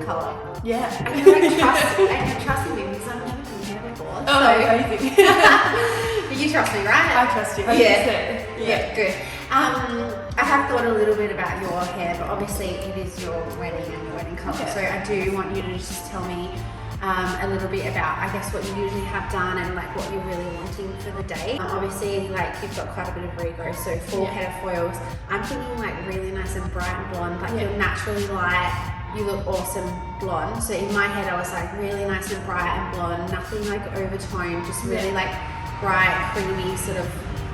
colour. Yeah. And you're like trusting me because I've never done hair before. Oh, amazing. You trust me, right? I trust you. 100%. Yeah, good. I have thought a little bit about your hair, but obviously it is your wedding and your wedding colour. Okay. So I do want you to just tell me a little bit about, I guess, what you usually have done and like what you're really wanting for the day. Obviously, like you've got quite a bit of regrowth, so full head of foils. I'm thinking like really nice and bright and blonde, like you're naturally light. You look awesome blonde. So in my head, I was like really nice and bright and blonde, nothing like overtoned, just really like bright, creamy sort of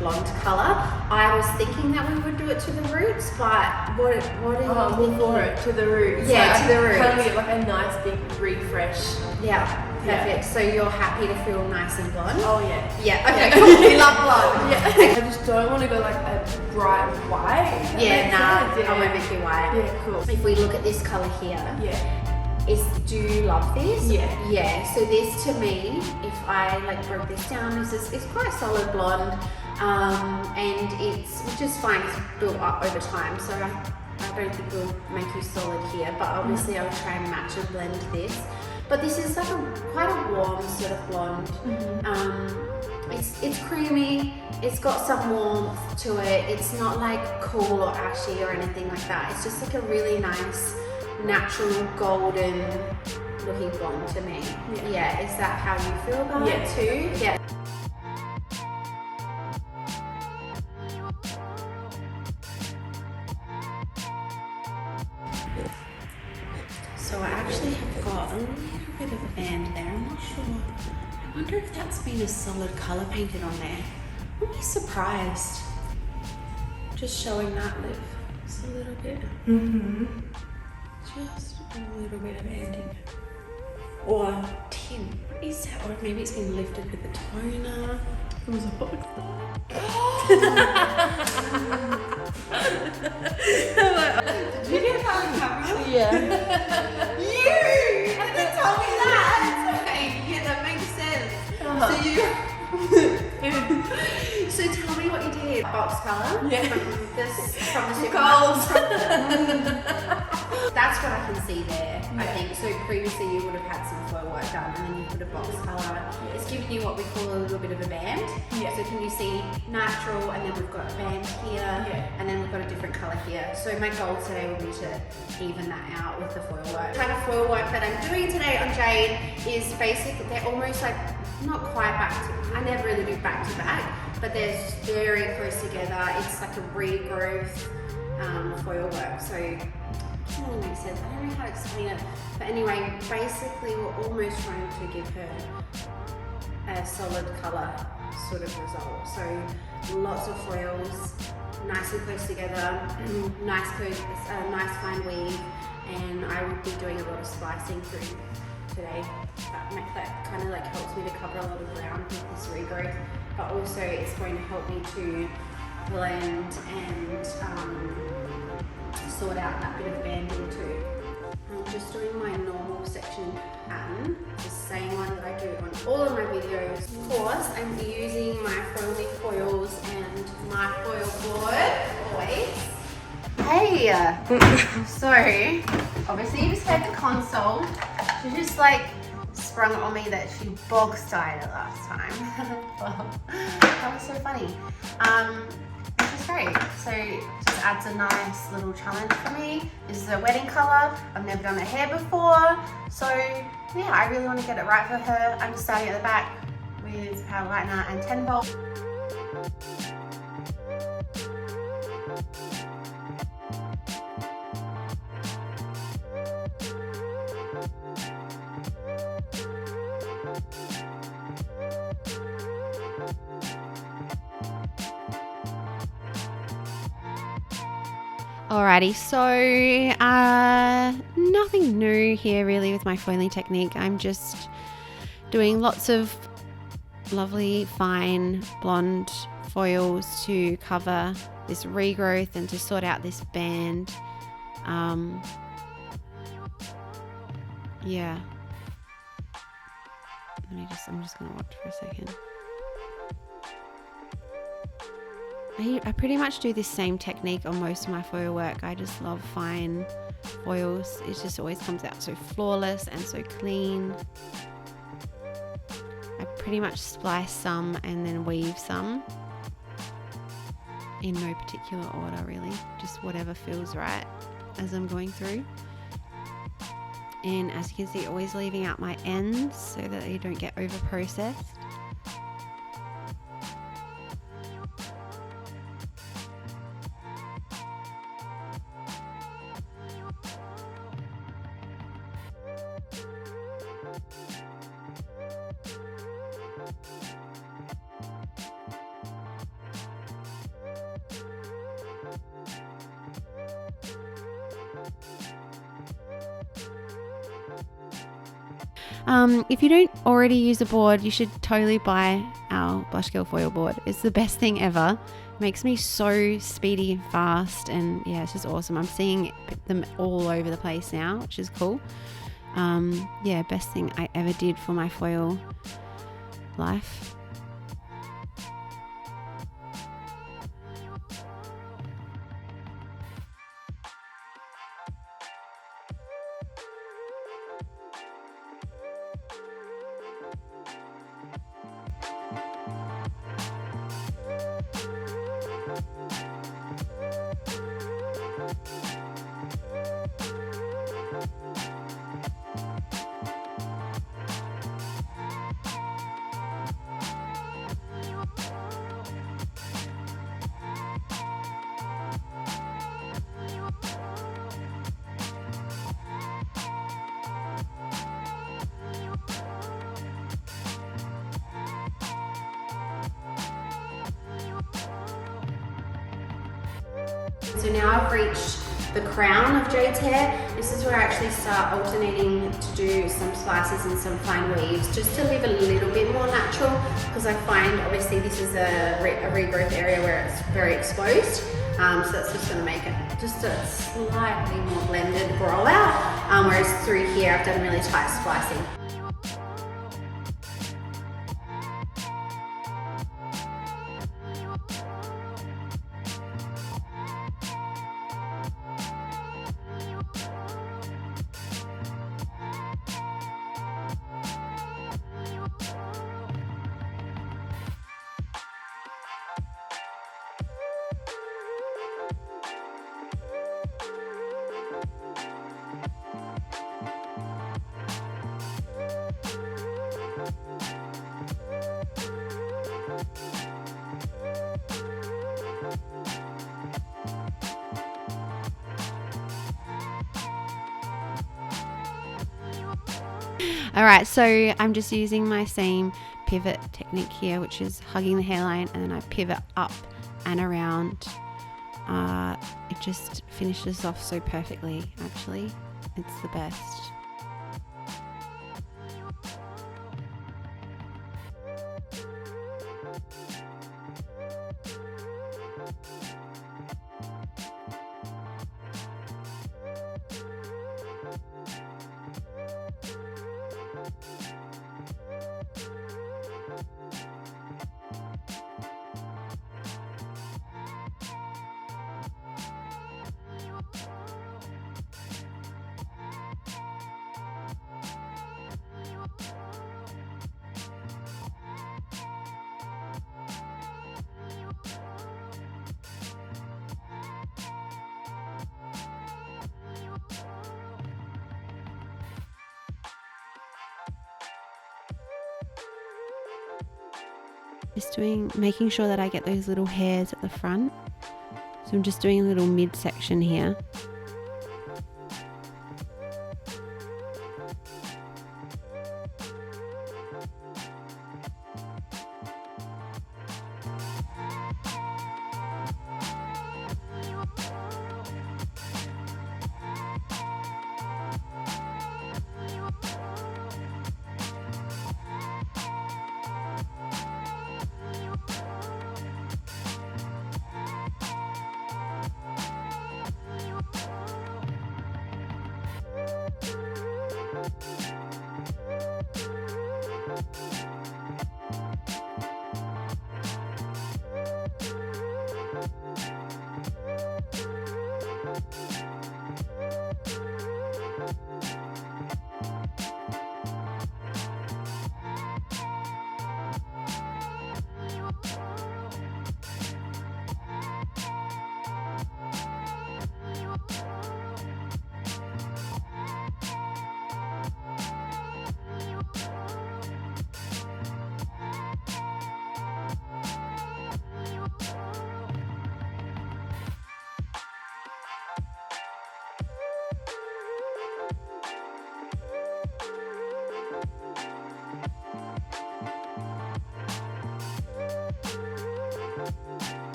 blonde color. I was thinking that we would do it to the roots, but what are you before it to the roots? Yeah, so to the roots. Kind of get like a nice big refresh. Yeah, perfect. So you're happy to feel nice and blonde? Oh yeah. Yeah. Okay. Cool. We love blonde. Yeah. I just don't want to go like a bright white. Yeah, nah. I won't make you white. Yeah, cool. If we look at this color here. Yeah. Do you love this? Yeah. Yeah, so this to me, if I like broke this down, it's quite a solid blonde, and which is fine, it's built up over time, so I don't think it'll make you solid here, but obviously I would try and match and blend this. But this is like quite a warm sort of blonde. It's creamy, it's got some warmth to it, it's not like cool or ashy or anything like that, it's just like a really nice natural golden looking blonde to me. Yeah, is that how you feel about it too? Yeah. So I actually have got a little bit of a band there, I'm not sure. I wonder if that's been a solid colour painted on there. I'll be surprised. Just showing that lip just a little bit. Just a little bit of banding. Or tin. What is that? Or maybe it's been lifted with the toner. It was a book. Did you get that on camera? Yeah. You! And then tell me that! Okay, yeah, that makes sense. So tell me what you did. Box colour? Yeah. From the Gold. That's what I can see there, I think. So previously you would have had some foil work done and then you put a box colour. It's giving you what we call a little bit of a band. Yeah. So can you see natural, and then we've got a band here, and then we've got a different colour here. So my goal today will be to even that out with the foil work. The kind of foil work that I'm doing today on Jade is basically, they're almost like, not quite back to, I never really do back to back, but they're very close together. It's like a regrowth foil work. So it really makes sense. I don't know how to explain it, but anyway, basically we're almost trying to give her a solid colour sort of result. So lots of foils, nice and close together, nice fine weave, and I will be doing a lot of splicing through today. That kind of like helps me to cover a lot of ground with this regrowth, but also it's going to help me to blend and sort out that bit of banding too. I'm just doing my normal section pattern, the same one that I do on all of my videos. Of course, I'm using my foiling foils and my foil board, always. Hey! So, obviously you just had the console. She just like sprung it on me that she bog styed it last time. That was so funny. Which is great. So it just adds a nice little challenge for me. This is her wedding colour. I've never done her hair before. So yeah, I really want to get it right for her. I'm just starting at the back with power lightener and 10 volt. Alrighty, so nothing new here really with my foiling technique. I'm just doing lots of lovely fine blonde foils to cover this regrowth and to sort out this band. Yeah. I'm just gonna watch for a second. I pretty much do this same technique on most of my foil work. I just love fine foils. It just always comes out so flawless and so clean. I pretty much splice some and then weave some in no particular order really, just whatever feels right as I'm going through. And as you can see, always leaving out my ends so that they don't get over processed. If you don't already use a board, you should totally buy our Blush Girl foil board. It's the best thing ever. It makes me so speedy and fast, and yeah, it's just awesome. I'm seeing them all over the place now, which is cool. Yeah, best thing I ever did for my foil life. So now I've reached the crown of Jade's hair. This is where I actually start alternating to do some slices and some fine weaves, just to leave a little bit more natural, because I find obviously this is a regrowth area where it's very exposed. So that's just going to make it just a slightly more blended grow out, whereas through here I've done really tight splicing. All right, so I'm just using my same pivot technique here, which is hugging the hairline, and then I pivot up and around. It just finishes off so perfectly, actually. It's the best. Just making sure that I get those little hairs at the front. So I'm just doing a little midsection here.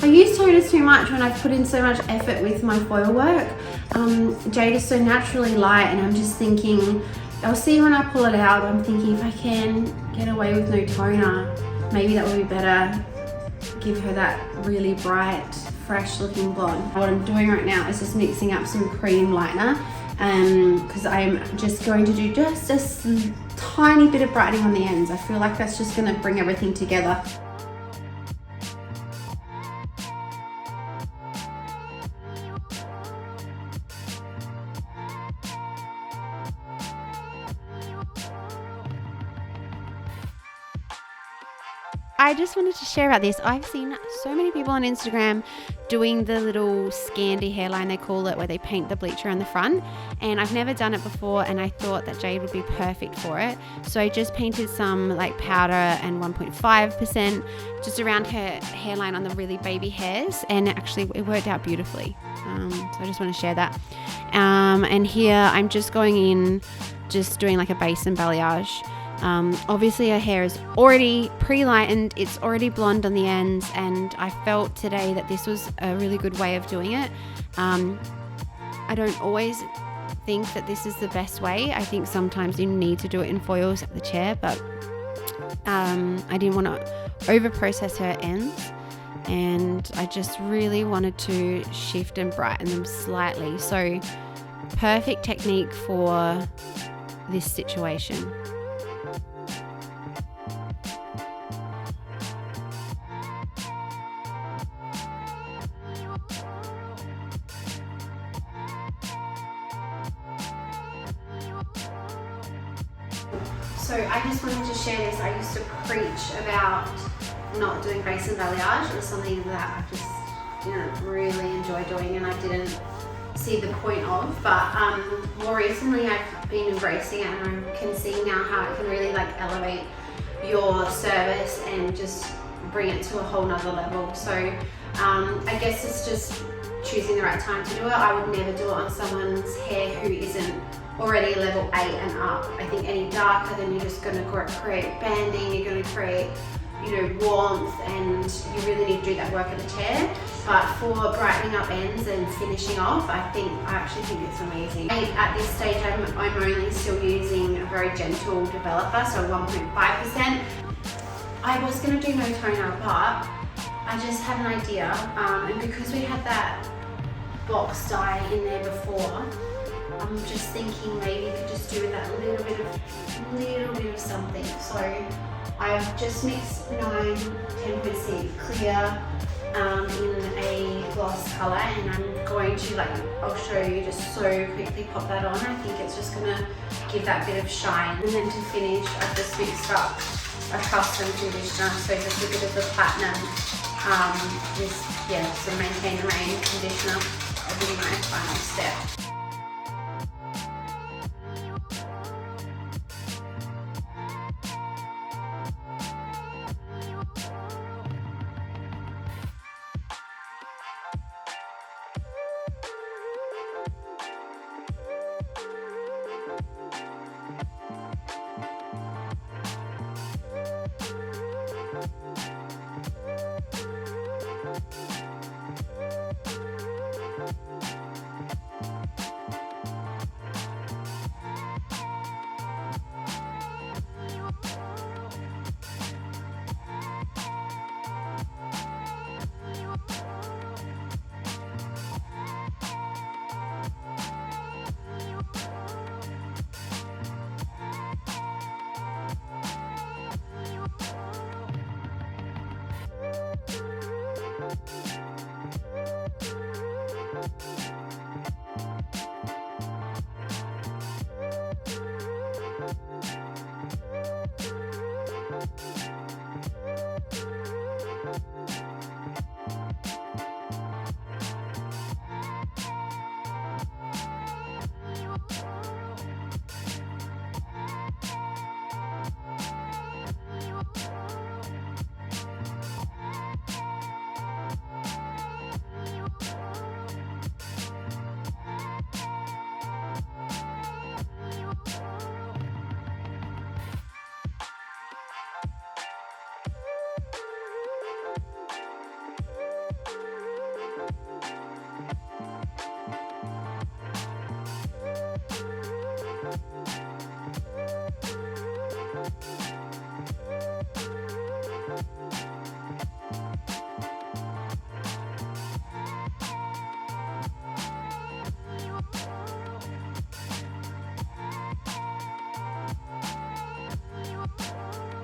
I use toners too much when I put in so much effort with my foil work. Jade is so naturally light, and I'm just thinking, I'll see when I pull it out, I'm thinking if I can get away with no toner, maybe that would be better. Give her that really bright, fresh looking blonde. What I'm doing right now is just mixing up some cream lightener, because I'm just going to do just a tiny bit of brightening on the ends. I feel like that's just gonna bring everything together. I just wanted to share about this. I've seen so many people on Instagram doing the little Scandi hairline, they call it, where they paint the bleacher on the front, and I've never done it before, and I thought that Jade would be perfect for it. So I just painted some like powder and 1.5% just around her hairline on the really baby hairs, and actually it worked out beautifully. So I just want to share that. And here I'm just going in, just doing like a base and balayage. Obviously her hair is already pre-lightened, it's already blonde on the ends, and I felt today that this was a really good way of doing it. I don't always think that this is the best way. I think sometimes you need to do it in foils at the chair, but I didn't want to over process her ends, and I just really wanted to shift and brighten them slightly. So perfect technique for this situation. So I just wanted to share this. I used to preach about not doing base and balayage. It was something that I just didn't really enjoy doing, and I didn't see the point of. But more recently I've been embracing it, and I can see now how it can really like elevate your service and just bring it to a whole nother level. So I guess it's just choosing the right time to do it. I would never do it on someone's hair who isn't already level 8 and up. I think any darker, then you're just going to create banding, you're going to create, you know, warmth, and you really need to do that work at the hair. But for brightening up ends and finishing off, I actually think it's amazing. At this stage, I'm only still using a very gentle developer, so 1.5%. I was going to do no toner, but I just had an idea, and because we had that box dye in there before, I'm just thinking maybe you could just do that little bit of something. So I've just mixed 10% clear in a gloss color, and I'm going to, I'll show you, just so quickly pop that on. I think it's just gonna give that bit of shine. And then to finish, I've just mixed up a custom conditioner, so just a bit of the platinum, to maintain the rain conditioner. That'll be my final step.